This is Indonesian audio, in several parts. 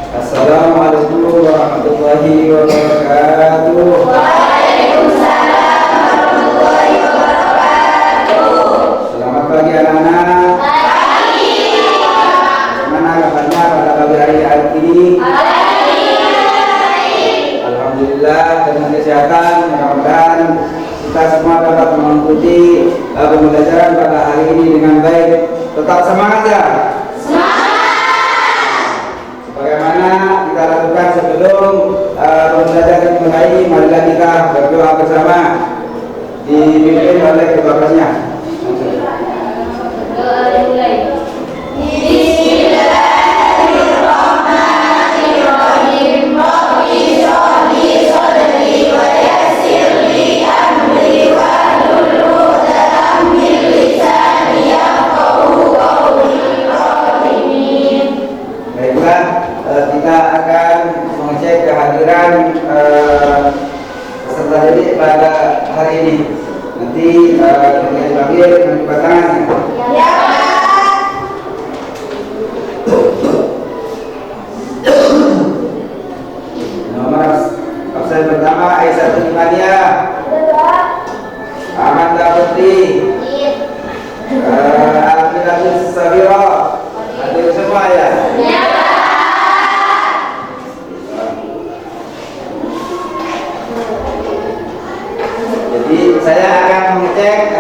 Assalamualaikum warahmatullahi wabarakatuh. Waalaikumsalam warahmatullahi wabarakatuh. Selamat pagi anak-anak. Pagi. Bagaimana kabarnya pada pagi hari ini? Baik. Alhamdulillah dengan kesehatan. Mudah-mudahan kita semua dapat mengikuti pembelajaran pada hari ini dengan baik. Tetap semangat ya. Bagaimana kita lakukan sebelum pembelajaran dimulai, marilah kita berdoa bersama dipimpin oleh ketua kelasnya. Doa dimulai. Bismillahirrahmanirrahim. Rabbi shrahli sadri wa yassir li amri wahlul 'uqdatam min lisani yafqahu qawli. Baiklah, kita akan mengecek kehadiran peserta didik pada hari ini. Nanti kita dipanggil menunjukkan tangannya. Ya. Nomor absen pertama Aisyah Tulimania, Amanda Putri, Alfilatus Sabiro. Hadir semua ya. Jadi saya akan mengecek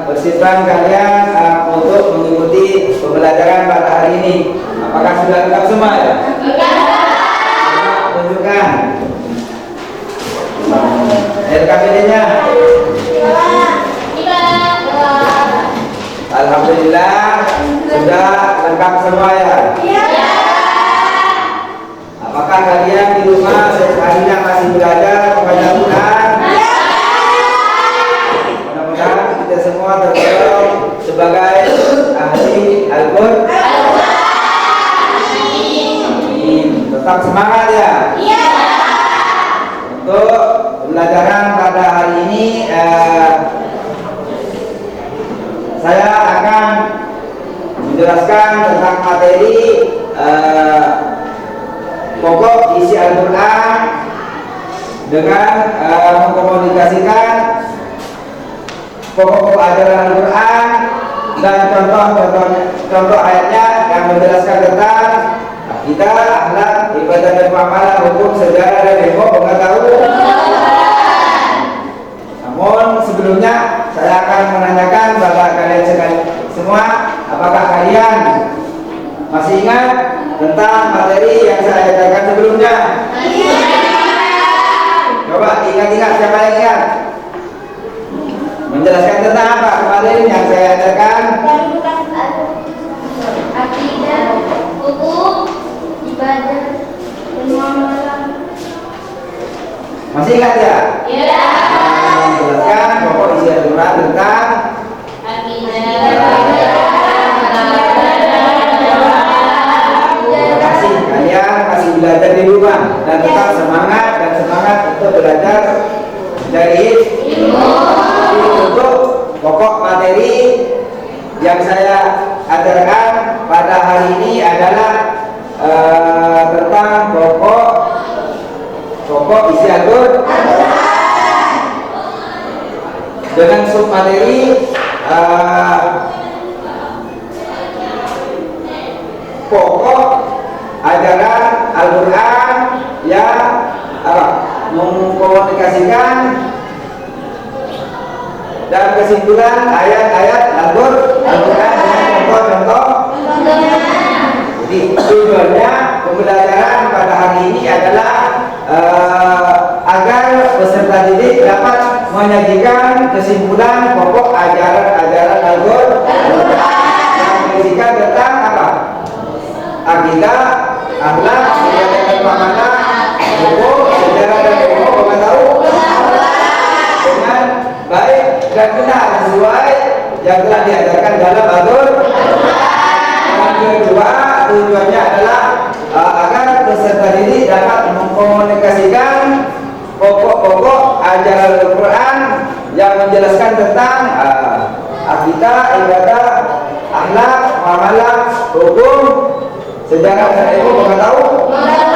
persiapan kalian untuk mengikuti pembelajaran pada hari ini. Apakah sudah lengkap semua ya? Tunjukkan RKPD-nya. Alhamdulillah sudah lengkap semua ya. Apakah kalian di rumah seharian masih belajar kepada Tuhan? Mudah-mudahan kita semua tergolong sebagai ahli Al-Qur'an. Amin. Tetap semangat ya. Untuk pembelajaran pada hari ini saya akan menjelaskan tentang materi pokok isi Al-Quran dengan mengkomunikasikan pokok-pokok ajaran Al-Quran dan contoh ayatnya yang menjelaskan tentang akidah, akhlak, ibadah dan muamalah, hukum, sejarah dan ilmu pengetahuan. Namun sebelumnya saya akan menanyakan kepada kalian semua, apakah kalian masih ingat tentang materi yang saya ajarkan sebelumnya? Coba ingat-ingat, siapa yang ingat? Menjelaskan tentang apa kemarin yang saya ajarkan? Akidah, hukum, ibadah, dan muamalah. Masih ingat ya? Ya. Menjelaskan pokok isi Al-Quran tentang terima kasih kalian masih belajar di rumah dan tetap semangat untuk belajar dari ilmu. Untuk pokok materi yang saya ajarkan pada hari ini adalah tentang pokok isi Al-Quran dengan submateri pokok ajaran Al-Quran yang mengkomunikasikan dan kesimpulan ayat-ayat Al-Quran dengan contoh-contoh. Jadi tujuannya pembelajaran pada hari ini adalah agar peserta didik dapat menyajikan kesimpulan pokok ajaran Al-Quran yang berisikan tentang apa? Akidah, akhlak, ibadah dan muamalah, hukum, sejarah dan ilmu pengetahuan dengan baik dan benar sesuai yang telah diajarkan dalam Al-Quran. Yang kedua, tujuannya adalah agar peserta didik dapat mengkomunikasikan pokok-pokok ajaran Al-Quran yang menjelaskan tentang akidah, ibadah, akhlak, muamalah, hukum, sejarah dan ilmu pengetahuan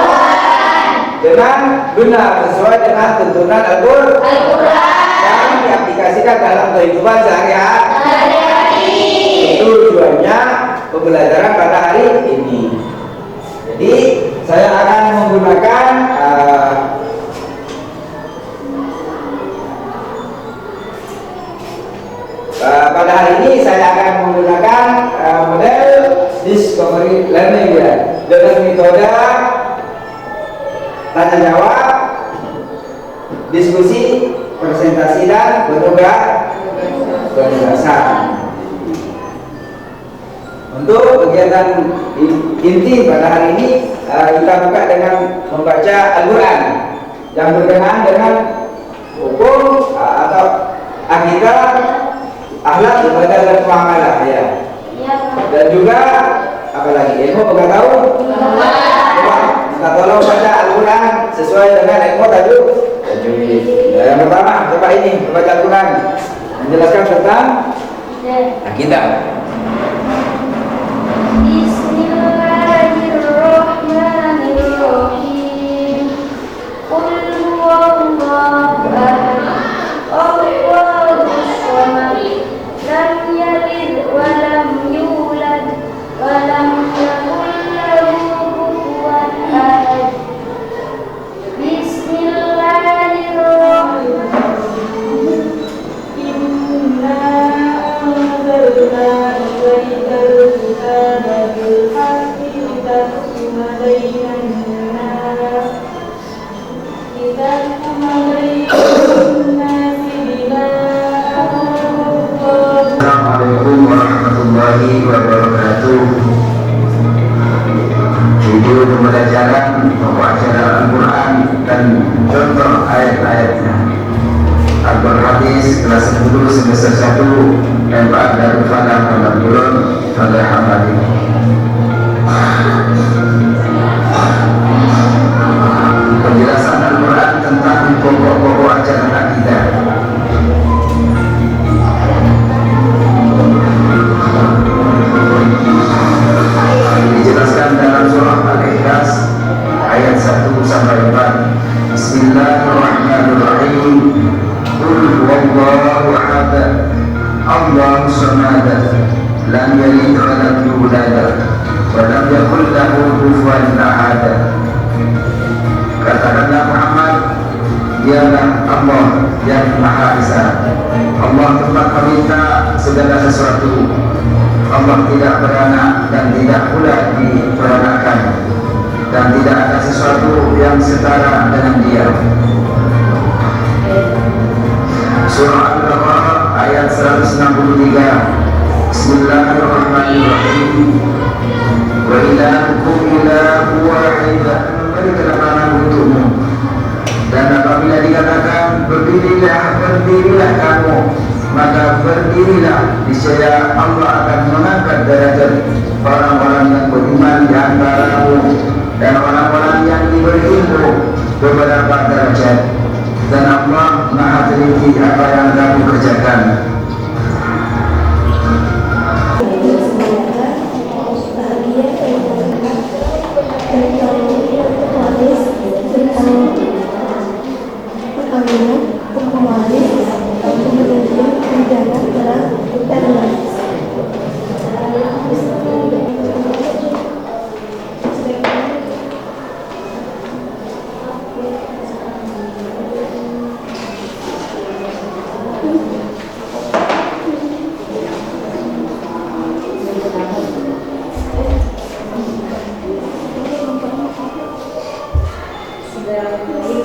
dengan benar sesuai dengan tuntunan Al-Quran dan diaplikasikan dalam kehidupan sehari-hari. Itu tujuannya pembelajaran pada hari ini. Jadi saya akan menggunakan pada hari ini saya akan menggunakan model discovery learning ya, dengan metode tanya jawab, diskusi, presentasi dan penugasan. Untuk kegiatan inti pada hari ini kita buka dengan membaca Al-Quran yang berkenaan dengan hukum atau akidah, akhlak, ibadah dan muamalah ya. Dan juga apa lagi? Ilmu pengetahuan. Kita tolong baca Al-Quran sesuai dengan ilmu tajwid. Yang pertama, coba ini membaca Al-Quran menjelaskan tentang akidah. Bismillahirrahmanirrahim. Qul huwallahu ahad. Allahus samad. Lam yalid wa lam yulad wa lam yakul lahu kufuwan ahad. Bismillahirrahmanirrahim. Inna anzalna ilaikal kitaba bil haqqi litahkuma bainan nas bima Assalamualaikum warahmatullahi wabarakatuh. Video pembelajaran pembacaan Al-Quran dan contoh ayat-ayatnya. Al-Quran hadis kelas 10 semester 1 dan Pak Darul Falah Alhamdulillah Alhamdulillah. Penjelasan Al-Quran tentang pokok-pokok ajaran akidah. Dijelaskan dalam surah Al-Ikhlas ayat 1 sampai 4. Bismillahirrahmanirrahim. Qul huwallahu ahad. Allahus samad. Lam yalid wa lam yulad wa lam yakul lahu kufuwan ahad. Katakanlah Muhammad, dialah Allah yang Maha Esa. Allah tempat meminta segala sesuatu. Allah tidak beranak dan tidak pula diperanakan, dan tidak ada sesuatu yang setara dengan Dia. Surah Al-Baqarah ayat 163. Bismillahirrahmanirrahim. Wa ilahukum ilahu wahid. Berikanlah untukmu. Dan apabila dikatakan berdirilah kamu, maka berdirilah, niscaya Allah akan mengangkat derajat orang-orang yang beriman di antaramu dan orang-orang yang diberi ilmu beberapa derajat, dan Allah Maha teliti apa yang kamu kerjakan.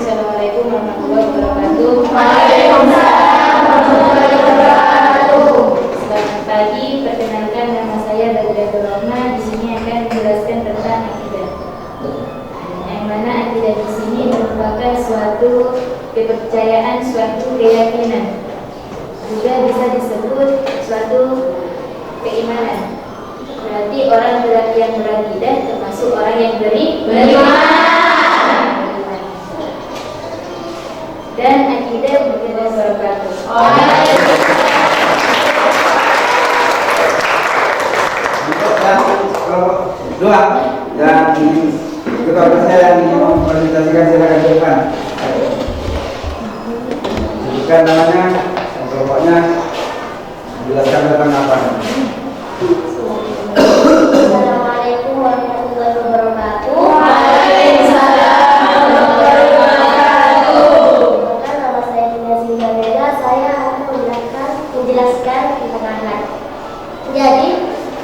Assalamualaikum warahmatullahi wabarakatuh. Waalaikumsalam warahmatullahi wabarakatuh. Selamat pagi, perkenalkan nama saya Badriatul Rahman. Di sini akan menjelaskan tentang akidah. Yang mana akidah di sini merupakan suatu kepercayaan, suatu keyakinan. Juga bisa disebut suatu keimanan. Berarti orang yang berakidah termasuk orang yang beriman. Dan akidah berkaitan wabarakatuh. Untuk yang kelompok dua yang kita saya yang ingin mempresentasikan silakan ke depan. Sebutkan namanya, kelompoknya, jelaskan tentang apa. Assalamualaikum warahmatullahi wabarakatuh. Waalaikumsalam warahmatullahi wabarakatuh. Nama saya Dina Sinjabela. Saya akan menjelaskan tentang akhlak. Jadi,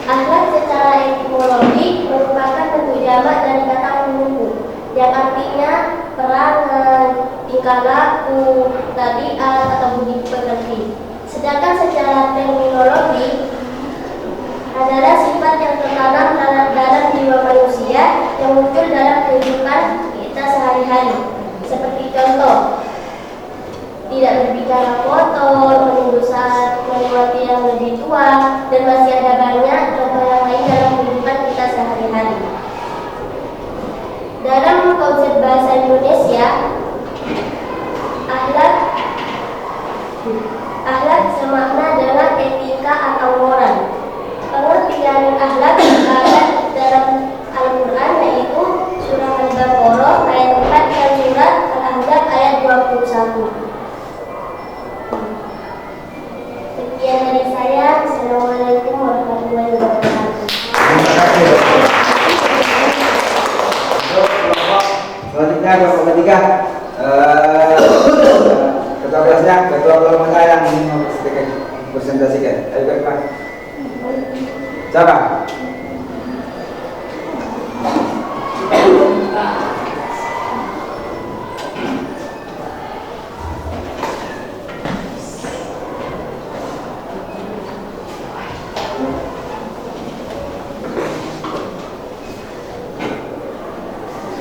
akhlak secara etimologi merupakan bentuk jamak dari kata umum yang artinya perangan, tingkah laku, tabiat atau budi pekerti. Sedangkan secara terminologi adalah sifat yang tertanam dalam jiwa manusia yang muncul dalam kehidupan kita sehari-hari. Seperti contoh, tidak berbicara kotor, menunggu saat melewati yang lebih tua, dan masih ada banyak contoh yang lain dalam kehidupan kita sehari-hari. Dalam konsep bahasa Indonesia, akhlak semakna dengan etika atau moral. Pengertian akhlak ada dalam Al-Quran, yaitu surah Al-Baqarah ayat 4 dan surah Al-Ahzab ayat 21. Sekian dari saya. Assalamualaikum warahmatullahi wabarakatuh. Terima kasih. Untuk kelompok selanjutnya, kelompok ketiga, ketua kelasnya, ketua kelompok saya yang ingin mempresentasikan. Ayo ke depan. Siapa?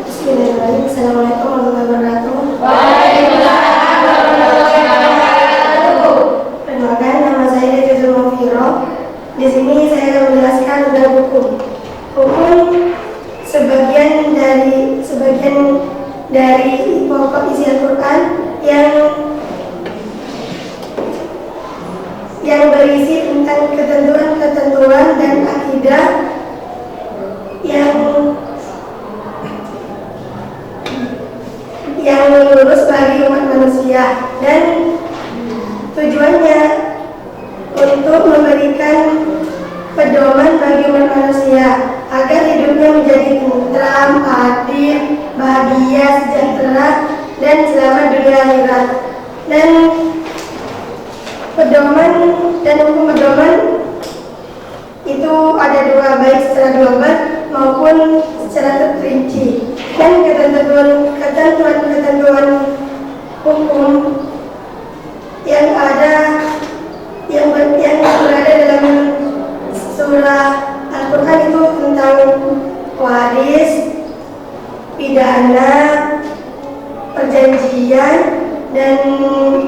Bismillahirrahmanirrahim. Assalamualaikum warahmatullahi wabarakatuh. Waalaikumsalam warahmatullahi wabarakatuh. Perkenalkan, nama saya Dezul Mufiro. Di sini saya akan menjelaskan tentang hukum. Hukum sebagian dari pokok isi Al-Quran yang berisi tentang ketentuan-ketentuan dan akidah yang lurus bagi umat manusia, dan tujuannya untuk memberikan pedoman bagi umat manusia agar hidupnya menjadi tentram, adil, bahagia, sejahtera, dan selamat dunia akhirat. Dan pedoman dan hukum pedoman itu ada dua, baik secara global maupun secara terperinci. Dan ketentuan hukum yang berada dalam surah Al-Quran itu tentang waris, pidana, perjanjian, dan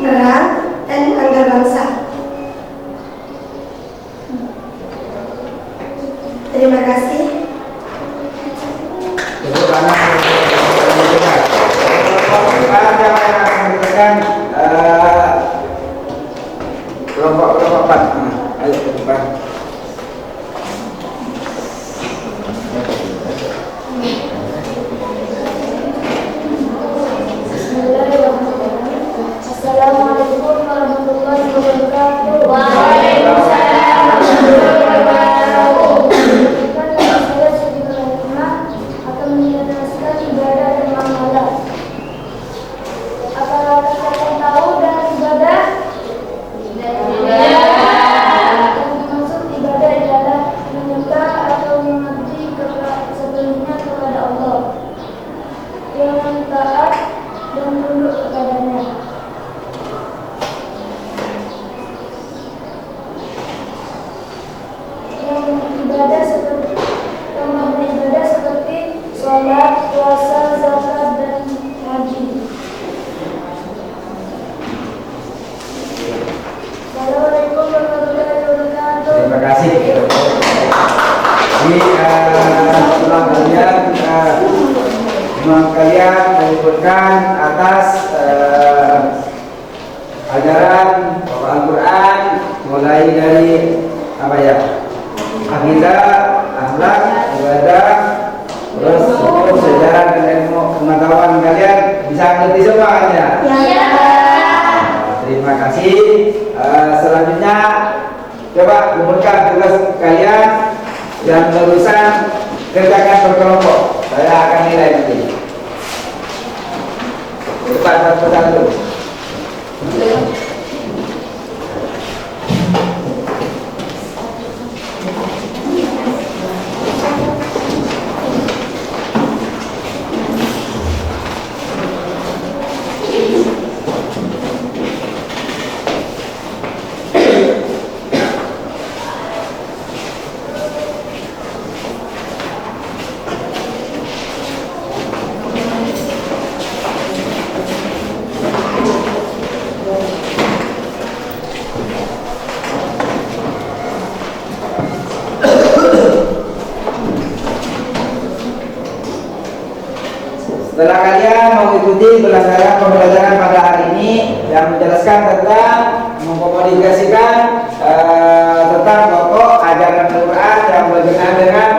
perang, dan antar bangsa. Terima kasih. Kelompok 4. Ayo ke depan. Assalamualaikum warahmatullahi wabarakatuh. Waalaikumsalam warahmatullahi wabarakatuh. Saya Syekhul Hikmah akan menjelaskan ibadah dan amalan. Apakah kalian tahu dan ibadah? Yang dimaksud ibadah adalah menyembah atau mengabdi sepenuhnya kepada Allah, yang taat dan tunduk kepadanya. Yang ibadah seperti sholat, puasa, zakat, dan haji. Assalamualaikum warahmatullahi wabarakatuh. Terima kasih. Jadi setelah kalian menyebutkan atas ajaran pokok Al-Quran, mulai dari apa ya, akidah, akhlak, ibadah, Terus untuk sejarah dan ilmu pengetahuan kalian bisa ngerti semua kan ya? Ya. Terima kasih. Selanjutnya coba kumpulkan tugas kalian yang barusan kerjakan berkelompok. Saya akan nilai nanti. Cepat satu-satu. Setelah kalian mengikuti pembelajaran pada hari ini yang menjelaskan tentang mengkomunikasikan tentang pokok ajaran Al-Quran yang berkenaan dengan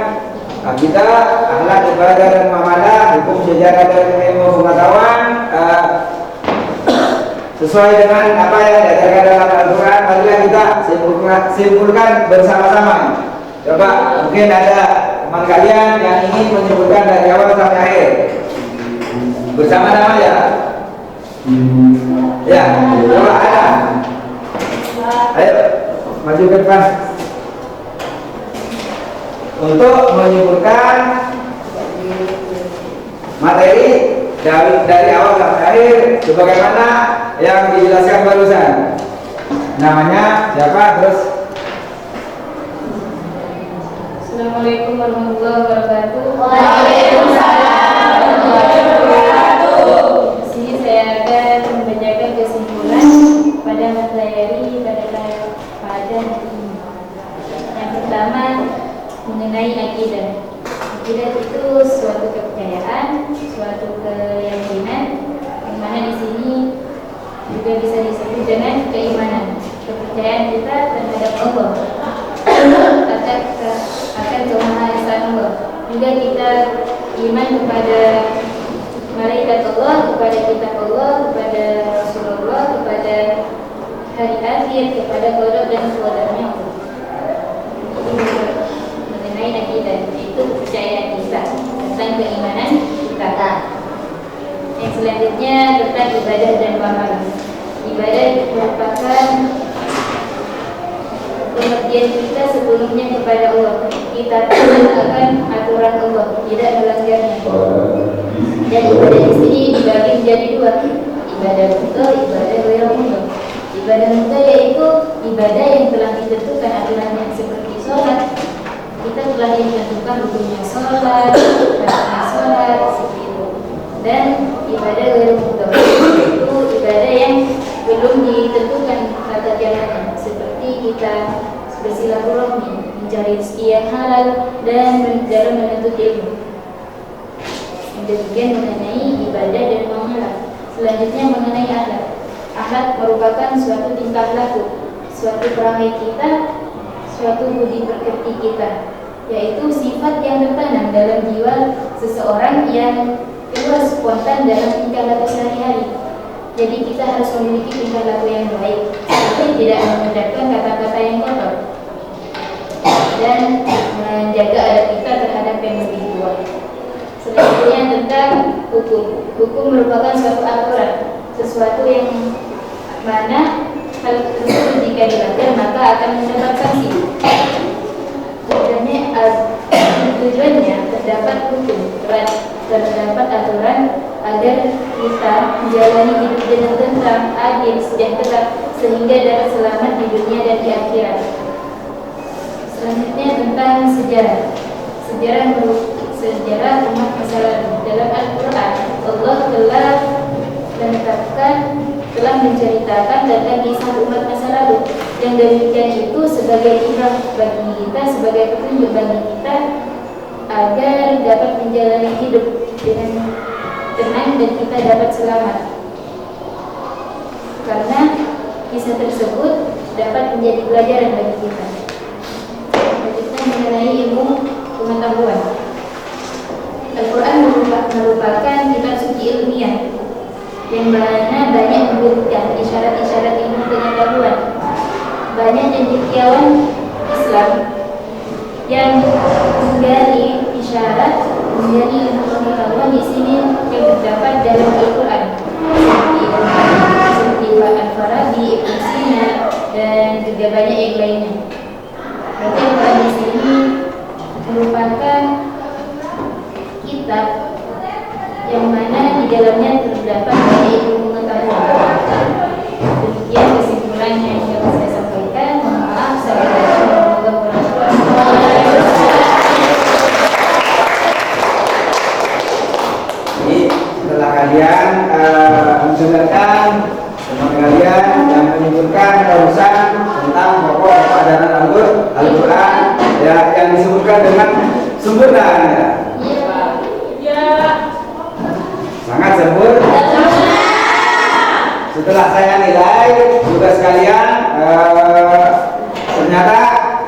akidah, akhlak, ibadah dan muamalah, hukum sejarah dan ilmu pengetahuan sesuai dengan apa yang diajarkan dalam Al-Quran. Marilah kita simpulkan bersama-sama. Coba mungkin ada teman kalian yang ingin menyebutkan dari awal sampai akhir. Bersama-sama ya. Ya, coba ada. Ayo, maju ke depan. Untuk menyebutkan materi dari awal sampai akhir sebagaimana yang dijelaskan barusan. Namanya siapa? Terus Assalamualaikum warahmatullahi wabarakatuh. Waalaikumsalam warahmatullahi wabarakatuh. Di sini saya akan membacakan kesimpulan pada materi pada ini. Yang pertama mengenai akidah. Akidah itu suatu kepercayaan, suatu keyakinan, yang mana di sini juga bisa disebut dengan keimanan. Kepercayaan kita terhadap Allah, akan kemahaesaan Allah. Juga kita iman kepada malaikat Allah, kepada kitab Allah, kepada Rasulullah, kepada hari akhir, kepada qada dan qadarnya Allah. Itu mengenai akidah, itu kepercayaan kita tentang keimanan kita. Yang selanjutnya tentang ibadah dan muamalah. Ibadah merupakan pengertian kita sebelumnya kepada Allah. Kita melakukan aturan Allah, tidak melanggarnya. Dan ibadah di sini dibagi menjadi dua: ibadah mutlak, ibadah ghairu mutlak. Ibadah mutlak yaitu ibadah yang telah ditentukan aturannya, seperti sholat. Kita telah ditentukan hukumnya sholat, rakaatnya sholat, seperti itu. Dan ibadah ghairu mutlak itu ibadah yang belum ditentukan tata jalannya, seperti kita bersilaturahmi, mencari rezeki yang halal, dan dalam menuntut ilmu. Demikian mengenai ibadah dan muamalah. Selanjutnya mengenai akhlak. Akhlak merupakan suatu tingkah laku, suatu perangai kita, suatu budi pekerti kita, yaitu sifat yang tertanam dalam jiwa seseorang yang keluar spontan dalam tingkah laku sehari-hari. Jadi kita harus memiliki tingkah laku yang baik, tapi tidak mengucapkan kata-kata yang kotor, dan menjaga adab kita terhadap yang lebih tua. Selanjutnya tentang hukum. Hukum merupakan suatu aturan, sesuatu yang mana hal tersebut jika dilanggar maka akan mendapat sanksi. Tujuannya terdapat hukum, terdapat aturan agar kita menjalani hidup dengan tentram, adil, sejahtera, sehingga dapat selamat di dunia dan di akhirat. Selanjutnya tentang sejarah. Sejarah umat masa lalu. Dalam Al-Quran, Allah telah menceritakan tentang kisah umat masa lalu. Yang demikian itu sebagai ibrah bagi kita, sebagai petunjuk bagi kita agar dapat menjalani hidup dengan tenang dan kita dapat selamat. Karena kisah tersebut dapat menjadi pelajaran bagi kita. Selanjutnya mengenai ilmu pengetahuan. Al-Quran merupakan kitab suci ilmiah yang mana banyak memberikan isyarat-isyarat ilmu pengetahuan. Banyak cendekiawan Islam yang menggali isyarat, menggali ilmu pengetahuan di sini yang terdapat dalam Al-Quran, seperti Al-Farabi, Ibn Sina, dan juga banyak yang lainnya. Berarti Al-Quran di sini merupakan kitab yang mana di dalamnya terdapat banyak ilmu pengetahuan. Demikian kesimpulannya yang dapat saya sampaikan. Mohon maaf saya semoga bermanfaat. Jadi setelah kalian mendengarkan teman kalian yang menyebutkan urusan tentang pokok-pokok ajaran Al-Quran yang disebutkan dengan sempurna. Sangat sempurna. Setelah saya nilai tugas kalian, ternyata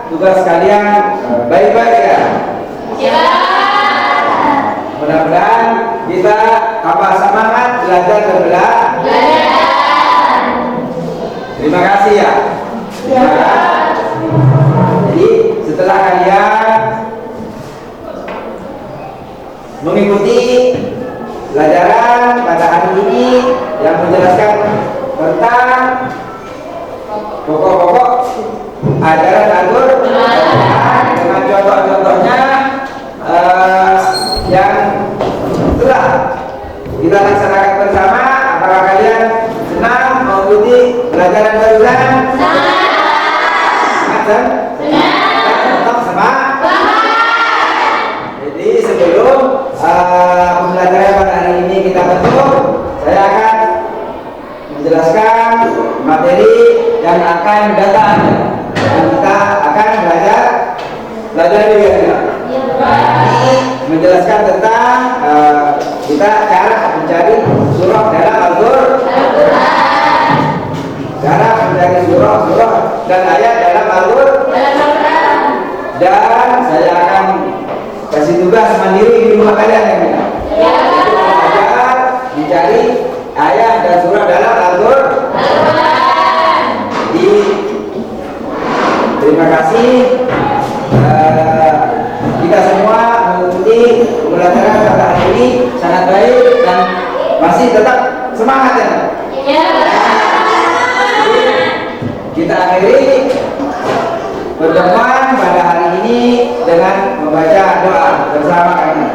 tugas kalian baik-baik ya. Mudah-mudahan kita tambah semangat belajar dan belajar. Terima kasih ya. Jadi setelah kalian mengikuti pelajaran pada hari ini yang menjelaskan tentang pokok-pokok ajaran Al-Quran dengan contoh-contohnya yang telah kita laksanakan bersama. Apakah kalian senang mengikuti pelajaran barusan? Senang. Tetap semangat. Jadi sebelum pembelajaran pada hari ini kita tutup, saya akan menjelaskan materi yang akan datang dan kita akan belajar juga. Ini menjelaskan tentang kita cara mencari surah dalam Al-Quran, cara mencari surah dan ayat dalam Al-Quran, dan saya akan kasih tugas mandiri di rumah kalian ya. Untuk belajar mencari ayat dan surah dalam Al-Quran. Jadi terima kasih kita semua mengikuti pembelajaran pada hari ini sangat baik dan masih tetap semangat ya. Kita akhiri pertemuan pada hari ini dengan membaca doa bersama kami.